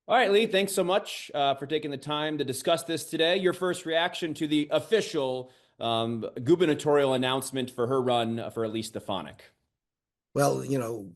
All right, Lee, thanks so much for taking the time to discuss this today. Your first reaction to the official gubernatorial announcement for her run for Elise Stefanik. Well,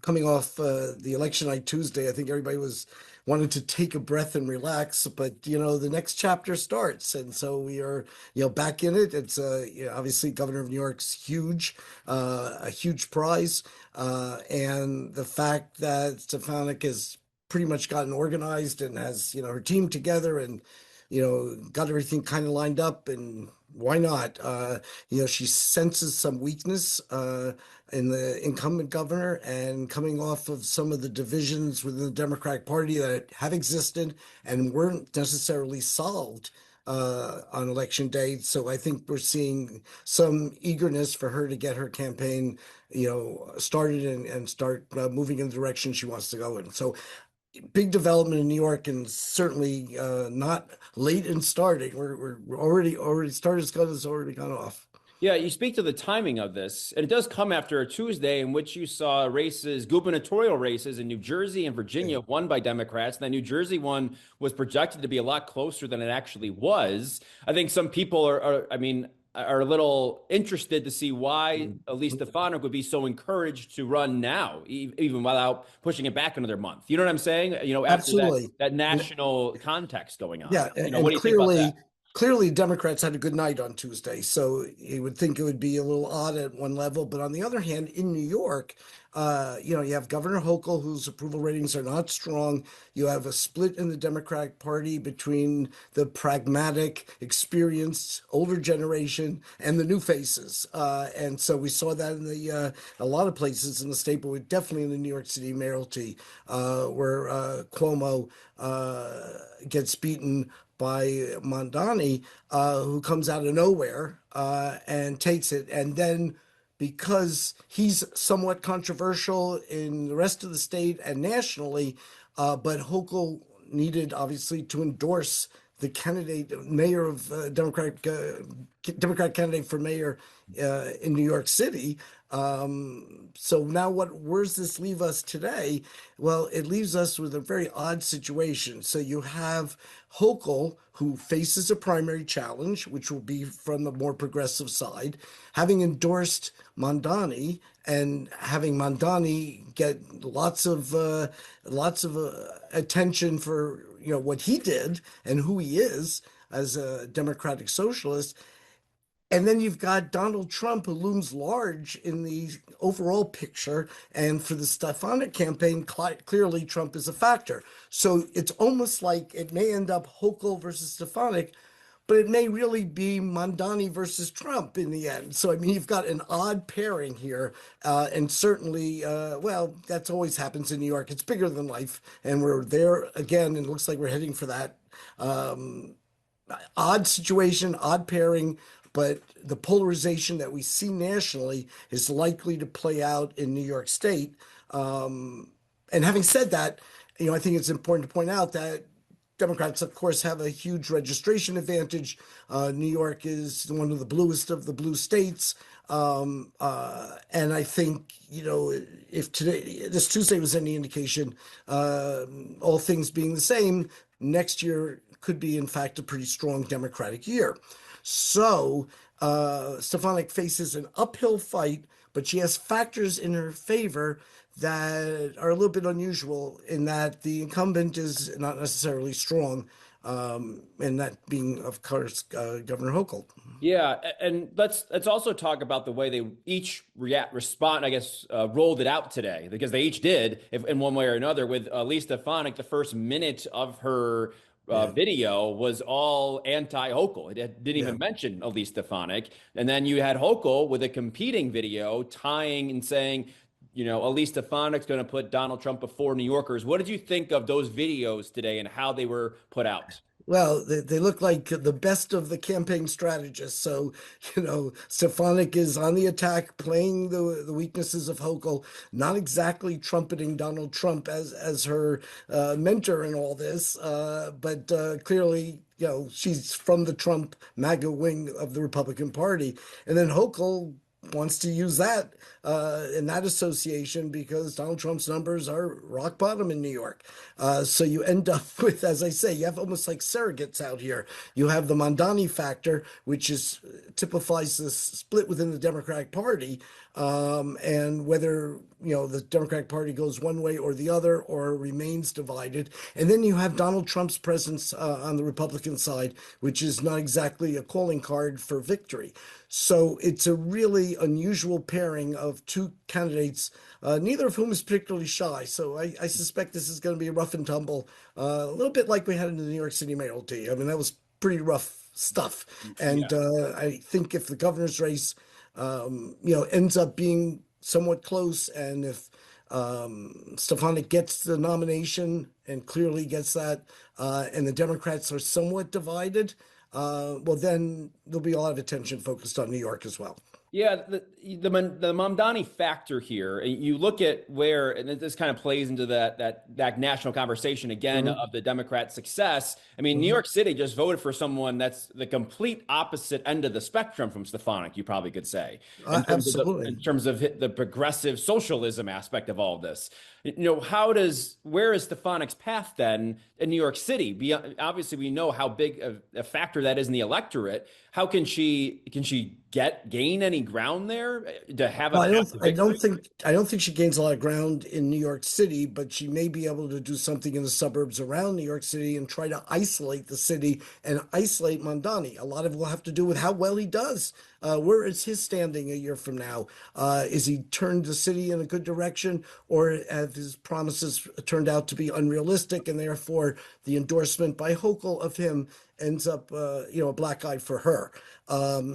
coming off the election night Tuesday, I think everybody was wanting to take a breath and relax. But the next chapter starts, and so we are, back in it. It's obviously Governor of New York's huge, a huge prize, and the fact that Stefanik has pretty much gotten organized and has her team together and got everything kind of lined up, and why not? She senses some weakness in the incumbent governor, and coming off of some of the divisions within the Democratic Party that have existed and weren't necessarily solved on election day. So I think we're seeing some eagerness for her to get her campaign, started and start moving in the direction she wants to go in. So big development in New York, and certainly not late in starting. We're already started. Gun has already gone off. Yeah, you speak to the timing of this, and it does come after a Tuesday in which you saw races, gubernatorial races in New Jersey and Virginia won by Democrats. And that New Jersey one was projected to be a lot closer than it actually was. I think some people are a little interested to see why Elise Stefanik would be so encouraged to run now, even without pushing it back another month. You know what I'm saying? After that Absolutely. that And national context going on. yeah, and, What and do you think about that? clearly Democrats had a good night on Tuesday. So you would think it would be a little odd at one level. But on the other hand, in New York, you have Governor Hochul, whose approval ratings are not strong. You have a split in the Democratic Party between the pragmatic, experienced, older generation and the new faces. And so we saw that in the a lot of places in the state, but definitely in the New York City mayoralty, where Cuomo gets beaten by Mamdani, who comes out of nowhere and takes it. And then because he's somewhat controversial in the rest of the state and nationally, but Hochul needed obviously to endorse the candidate, mayor of Democratic candidate for mayor in New York City. So now where's this leave us today? Well, it leaves us with a very odd situation. So you have Hochul, who faces a primary challenge, which will be from the more progressive side, having endorsed Mamdani and having Mamdani get lots of attention for what he did and who he is as a democratic socialist. And then you've got Donald Trump, who looms large in the overall picture. And for the Stefanik campaign, clearly Trump is a factor. So it's almost like it may end up Hochul versus Stefanik, but it may really be Mamdani versus Trump in the end. So, I mean, you've got an odd pairing here. And certainly, well, that's always happens in New York. It's bigger than life. And we're there again, and it looks like we're heading for that. Odd situation, odd pairing, but the polarization that we see nationally is likely to play out in New York State. And having said that, I think it's important to point out that Democrats, of course, have a huge registration advantage. New York is one of the bluest of the blue states. And I think, if this Tuesday was any indication, all things being the same, next year could be, in fact, a pretty strong Democratic year. So Stefanik faces an uphill fight, but she has factors in her favor that are a little bit unusual in that the incumbent is not necessarily strong, and that being, of course, Governor Hochul. Yeah, and let's also talk about the way they each respond. I guess rolled it out today because they each did, if, in one way or another. With Elise Stefanik, the first minute of her Yeah, video was all anti-Hochul. It didn't yeah. even mention Elise Stefanik, and then you had Hochul with a competing video tying and saying, Elise Stefanik's going to put Donald Trump before New Yorkers. What did you think of those videos today and how they were put out? Well, they look like the best of the campaign strategists. So, Stefanik is on the attack, playing the weaknesses of Hochul, not exactly trumpeting Donald Trump as her mentor in all this, but clearly, she's from the Trump MAGA wing of the Republican Party. And then Hochul, wants to use that in that association because Donald Trump's numbers are rock bottom in New York. So you end up with, as I say, you have almost like surrogates out here. You have the Mamdani factor, which is typifies this split within the Democratic Party, and whether the Democratic Party goes one way or the other or remains divided. And then you have Donald Trump's presence on the Republican side, which is not exactly a calling card for victory. So it's a really unusual pairing of two candidates, neither of whom is particularly shy. So I suspect this is going to be a rough and tumble, a little bit like we had in the New York City mayoral. I mean, that was pretty rough stuff. And I think if the governor's race, ends up being somewhat close, and if Stefanik gets the nomination and clearly gets that, and the Democrats are somewhat divided, well, then there'll be a lot of attention focused on New York as well. Yeah, the Mamdani factor here. You look at where, and this kind of plays into that national conversation again of the Democrat success. I mean, New York City just voted for someone that's the complete opposite end of the spectrum from Stefanik, you probably could say, Absolutely. in terms of the progressive socialism aspect of all of this. Where is Stefanik's path then in New York City? Obviously, we know how big a factor that is in the electorate. How can she gain any ground there to have a path to victory? I don't think she gains a lot of ground in New York City, but she may be able to do something in the suburbs around New York City and try to isolate the city and isolate Mamdani. A lot of it will have to do with how well he does. Where is his standing a year from now? Is he turned the city in a good direction, or have his promises turned out to be unrealistic, and therefore the endorsement by Hochul of him ends up, a black eye for her?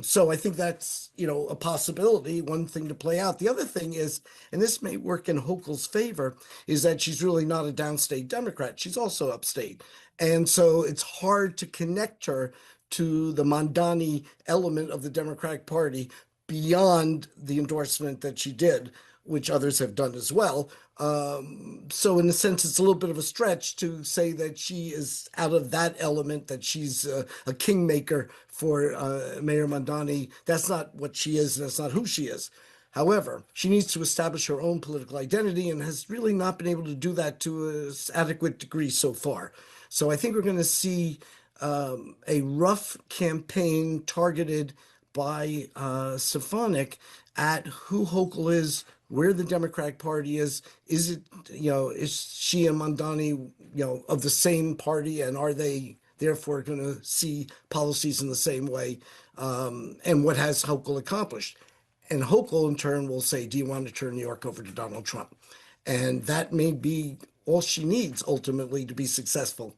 So I think that's, a possibility, one thing to play out. The other thing is, and this may work in Hochul's favor, is that she's really not a downstate Democrat. She's also upstate. And so it's hard to connect her to the Mamdani element of the Democratic Party beyond the endorsement that she did, which others have done as well. So in a sense, it's a little bit of a stretch to say that she is out of that element, that she's a kingmaker for Mayor Mamdani. That's not what she is. That's not who she is. However, she needs to establish her own political identity and has really not been able to do that to an adequate degree so far. So I think we're going to see a rough campaign targeted by Stefanik at who Hochul is, where the Democratic Party is. Is it, is she and Mamdani, of the same party, and are they therefore going to see policies in the same way? And what has Hochul accomplished? And Hochul, in turn, will say, do you want to turn New York over to Donald Trump? And that may be all she needs ultimately to be successful,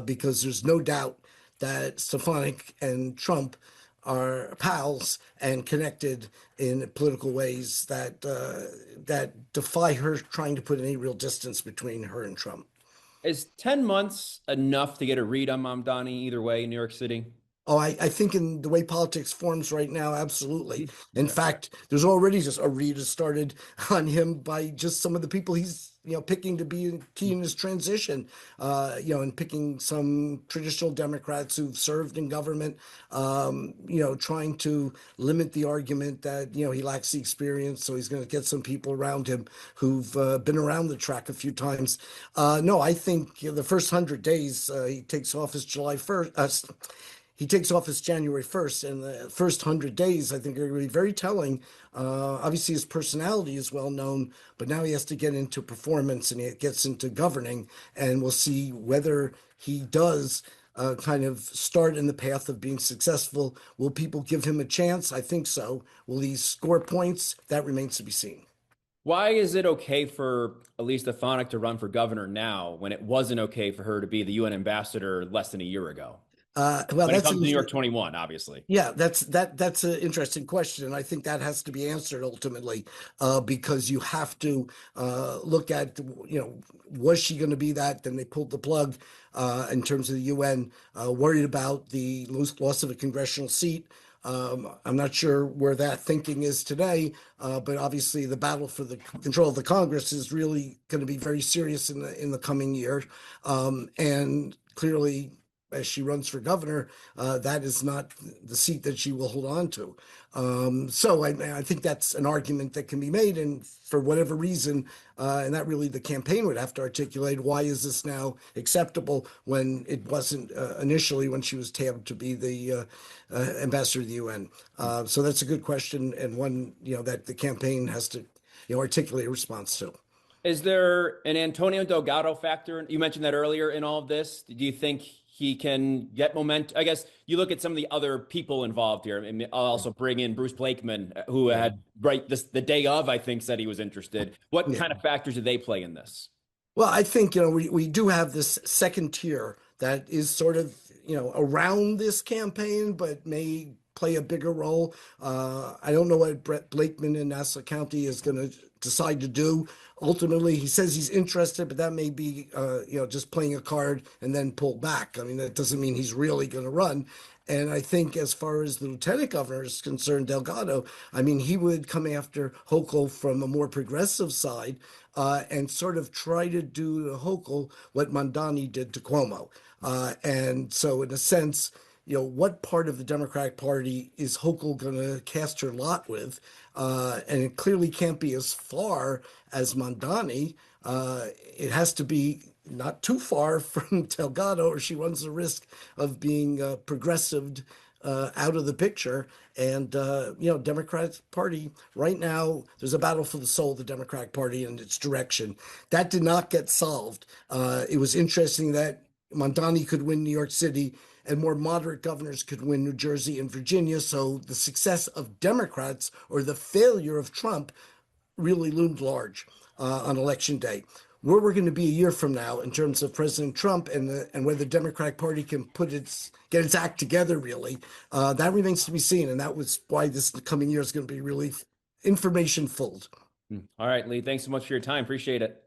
because there's no doubt that Stefanik and Trump are pals and connected in political ways that defy her trying to put any real distance between her and Trump. Is 10 months enough to get a read on Mamdani either way in New York City? Oh, I think in the way politics forms right now, absolutely. In fact, there's already just a read has started on him by just some of the people he's picking to be key in his transition, and picking some traditional Democrats who've served in government, trying to limit the argument that, he lacks the experience. So he's going to get some people around him who've been around the track a few times. No, I think the first 100 days, he takes office July 1st. He takes office January 1st, and the first 100 days, I think, are going to be very telling. Obviously, his personality is well known, but now he has to get into performance and he gets into governing, and we'll see whether he does kind of start in the path of being successful. Will people give him a chance? I think so. Will he score points? That remains to be seen. Why is it okay for Elise Stefanik to run for governor now when it wasn't okay for her to be the UN ambassador less than a year ago? Well, When it that's comes to New York 21, obviously. Yeah, that's an interesting question, and I think that has to be answered ultimately, because you have to look at, was she going to be that? Then they pulled the plug in terms of the UN, worried about the loss of a congressional seat. I'm not sure where that thinking is today, but obviously the battle for the control of the Congress is really going to be very serious in the coming year, and clearly as she runs for governor, that is not the seat that she will hold on to. So I think that's an argument that can be made, and for whatever reason, and that really the campaign would have to articulate, why is this now acceptable when it wasn't initially when she was tabbed to be the ambassador to the UN? So that's a good question, and one that the campaign has to articulate a response to. Is there an Antonio Delgado factor? You mentioned that earlier in all of this. Do you think he can get momentum? I guess you look at some of the other people involved here. And I'll also bring in Bruce Blakeman, who had the day of, I think, said he was interested. What kind of factors do they play in this? Well, I think we do have this second tier that is sort of around this campaign, but may play a bigger role. I don't know what Brett Blakeman in Nassau County is going to decide to do. Ultimately, he says he's interested, but that may be just playing a card and then pull back. I mean, that doesn't mean he's really going to run. And I think as far as the lieutenant governor is concerned, Delgado, I mean, he would come after Hochul from a more progressive side and sort of try to do to Hochul what Mamdani did to Cuomo. And so in a sense, what part of the Democratic Party is Hochul going to cast her lot with? And it clearly can't be as far as Mamdani. It has to be not too far from Delgado, or she runs the risk of being progressive out of the picture. And, Democratic Party right now, there's a battle for the soul of the Democratic Party and its direction. That did not get solved. It was interesting that Mamdani could win New York City and more moderate governors could win New Jersey and Virginia. So the success of Democrats or the failure of Trump really loomed large on election day. Where we're going to be a year from now in terms of President Trump and whether the Democratic Party can get its act together, really, that remains to be seen. And that was why this coming year is going to be really information filled. All right, Lee, thanks so much for your time. Appreciate it.